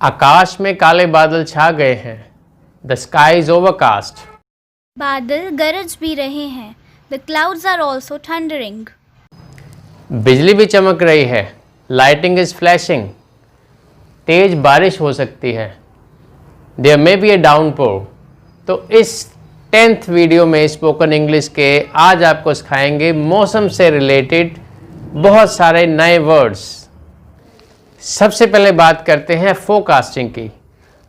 आकाश में काले बादल छा गए हैं। The sky is overcast. बादल गरज भी रहे हैं। The clouds are also thundering. बिजली भी चमक रही है। Lighting is flashing. तेज बारिश हो सकती है। There may be a downpour. तो इस 10th वीडियो में स्पोकन इंग्लिश के आज आपको सिखाएंगे मौसम से रिलेटेड बहुत सारे नए वर्ड्स। सबसे पहले बात करते हैं फोरकास्टिंग की।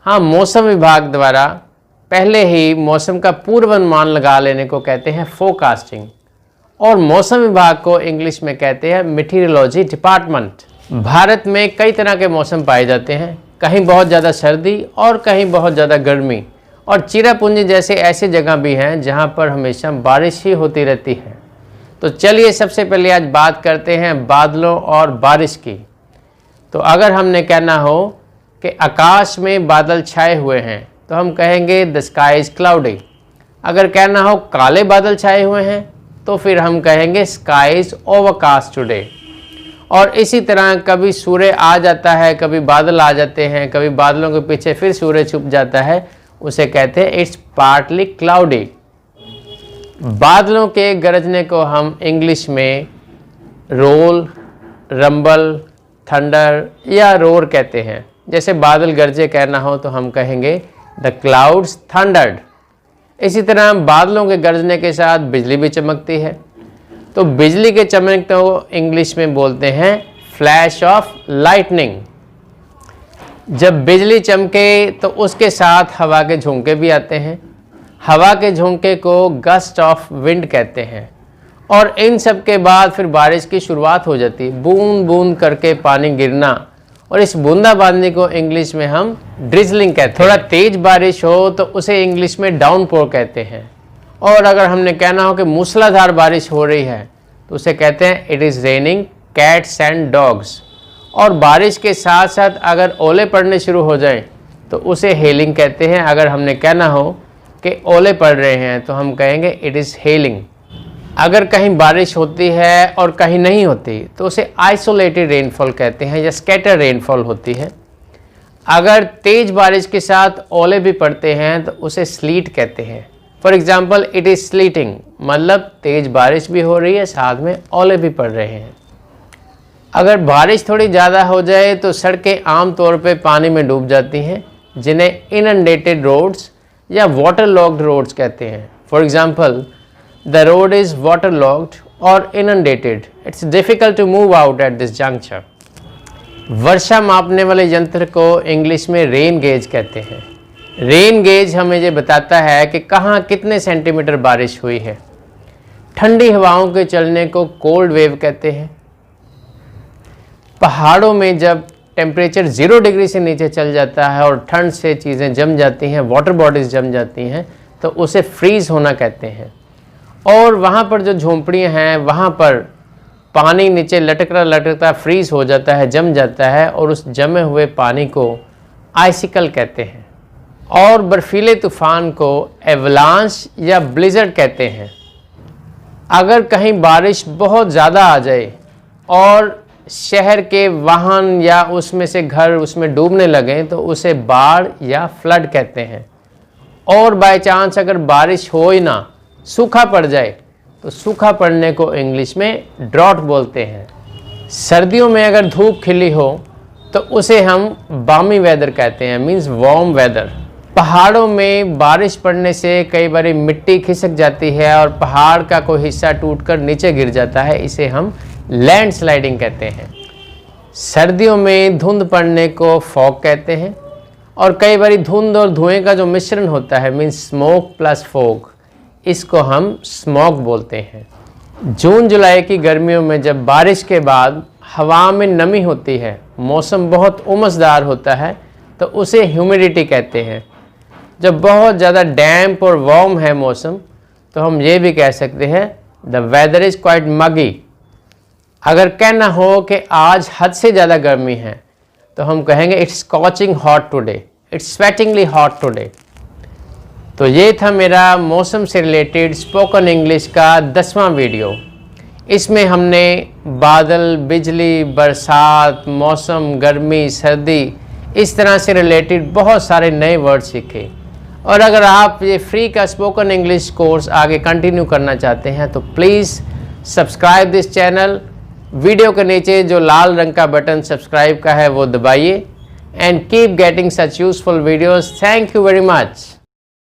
हाँ, मौसम विभाग द्वारा पहले ही मौसम का पूर्वानुमान लगा लेने को कहते हैं फोरकास्टिंग, और मौसम विभाग को इंग्लिश में कहते हैं मीटीरियोलॉजी डिपार्टमेंट। भारत में कई तरह के मौसम पाए जाते हैं, कहीं बहुत ज़्यादा सर्दी और कहीं बहुत ज़्यादा गर्मी, और चिरापुंजी जैसे ऐसे जगह भी हैं जहाँ पर हमेशा बारिश ही होती रहती है। तो चलिए सबसे पहले आज बात करते हैं बादलों और बारिश की। तो अगर हमने कहना हो कि आकाश में बादल छाए हुए हैं तो हम कहेंगे द स्काई इज क्लाउडी। अगर कहना हो काले बादल छाए हुए हैं तो फिर हम कहेंगे स्काई इज ओवरकास्ट टुडे। और इसी तरह कभी सूर्य आ जाता है, कभी बादल आ जाते हैं, कभी बादलों के पीछे फिर सूर्य छुप जाता है, उसे कहते हैं इट्स पार्टली क्लाउडी। बादलों के गरजने को हम इंग्लिश में रोल, रंबल, थंडर या रोर कहते हैं। जैसे बादल गरजे कहना हो तो हम कहेंगे द क्लाउड्स थंडर्ड। इसी तरह बादलों के गरजने के साथ बिजली भी चमकती है, तो बिजली के चमकने को इंग्लिश में बोलते हैं फ्लैश ऑफ लाइटनिंग। जब बिजली चमके तो उसके साथ हवा के झोंके भी आते हैं। हवा के झोंके को गस्ट ऑफ विंड कहते हैं। और इन सब के बाद फिर बारिश की शुरुआत हो जाती है, बूंद बूंद करके पानी गिरना, और इस बूंदाबांदी को इंग्लिश में हम ड्रिजलिंग कहते हैं। थोड़ा तेज बारिश हो तो उसे इंग्लिश में डाउनपोर कहते हैं। और अगर हमने कहना हो कि मूसलाधार बारिश हो रही है तो उसे कहते हैं it is raining cats and dogs. और बारिश के साथ साथ अगर ओले पड़ने शुरू हो जाएं तो उसे हेलिंग कहते हैं। अगर हमने कहना हो कि ओले पड़ रहे हैं तो हम कहेंगे इट इज़ हेलिंग। अगर कहीं बारिश होती है और कहीं नहीं होती तो उसे आइसोलेटेड रेनफॉल कहते हैं या स्कैटर रेनफॉल होती है। अगर तेज बारिश के साथ ओले भी पड़ते हैं तो उसे स्लीट कहते हैं। फॉर एग्जांपल इट इज़ स्लीटिंग, मतलब तेज बारिश भी हो रही है, साथ में ओले भी पड़ रहे हैं। अगर बारिश थोड़ी ज़्यादा हो जाए तो सड़कें आमतौर पे पानी में डूब जाती हैं, जिन्हें इनंडेटेड रोड्स या वाटर लॉक्ड रोड्स कहते हैं। For example the road is waterlogged or inundated. It's difficult to move out at this juncture. वर्षा मापने वाले यंत्र को इंग्लिश में रेन गेज कहते हैं। रेन गेज हमें ये बताता है कि कहाँ कितने सेंटीमीटर बारिश हुई है। ठंडी हवाओं के चलने को कोल्ड वेव कहते हैं। पहाड़ों में जब टेम्परेचर 0 डिग्री से नीचे चल जाता है और ठंड से चीज़ें जम जाती हैं, वाटर बॉडीज जम जाती हैं, तो उसे फ्रीज होना कहते हैं। और वहाँ पर जो झोंपड़ियाँ हैं वहाँ पर पानी नीचे लटकता फ्रीज हो जाता है, जम जाता है, और उस जमे हुए पानी को आइसिकल कहते हैं। और बर्फीले तूफान को एवलांच या ब्लिजर्ड कहते हैं। अगर कहीं बारिश बहुत ज़्यादा आ जाए और शहर के वाहन या उसमें से घर उसमें डूबने लगें तो उसे बाढ़ या फ्लड कहते हैं। और बाय चांस अगर बारिश हो ही ना, सूखा पड़ जाए तो सूखा पड़ने को इंग्लिश में ड्रॉट बोलते हैं। सर्दियों में अगर धूप खिली हो तो उसे हम बामी वेदर कहते हैं, मींस वार्म वेदर। पहाड़ों में बारिश पड़ने से कई बार मिट्टी खिसक जाती है और पहाड़ का कोई हिस्सा टूटकर नीचे गिर जाता है, इसे हम लैंडस्लाइडिंग कहते हैं। सर्दियों में धुंध पड़ने को फॉग कहते हैं। और कई बार धुंध और धुएं का जो मिश्रण होता है, मींस स्मोक प्लस फॉग, इसको हम स्मॉग बोलते हैं। जून जुलाई की गर्मियों में जब बारिश के बाद हवा में नमी होती है, मौसम बहुत उमसदार होता है, तो उसे ह्यूमिडिटी कहते हैं। जब बहुत ज़्यादा डैम्प और वार्म है मौसम तो हम ये भी कह सकते हैं द वेदर इज़ क्वाइट मगी। अगर कहना हो कि आज हद से ज़्यादा गर्मी है तो हम कहेंगे it's scorching hot today, it's sweatingly hot today. तो ये था मेरा मौसम से रिलेटेड स्पोकन इंग्लिश का 10वां वीडियो। इसमें हमने बादल, बिजली, बरसात, मौसम, गर्मी, सर्दी, इस तरह से रिलेटेड बहुत सारे नए वर्ड सीखे। और अगर आप ये फ्री का स्पोकन इंग्लिश कोर्स आगे कंटिन्यू करना चाहते हैं तो please subscribe this channel. Video के नीचे जो लाल रंग का बटन सब्सक्राइब का है वो दबाइए and keep getting such useful videos. Thank you very much.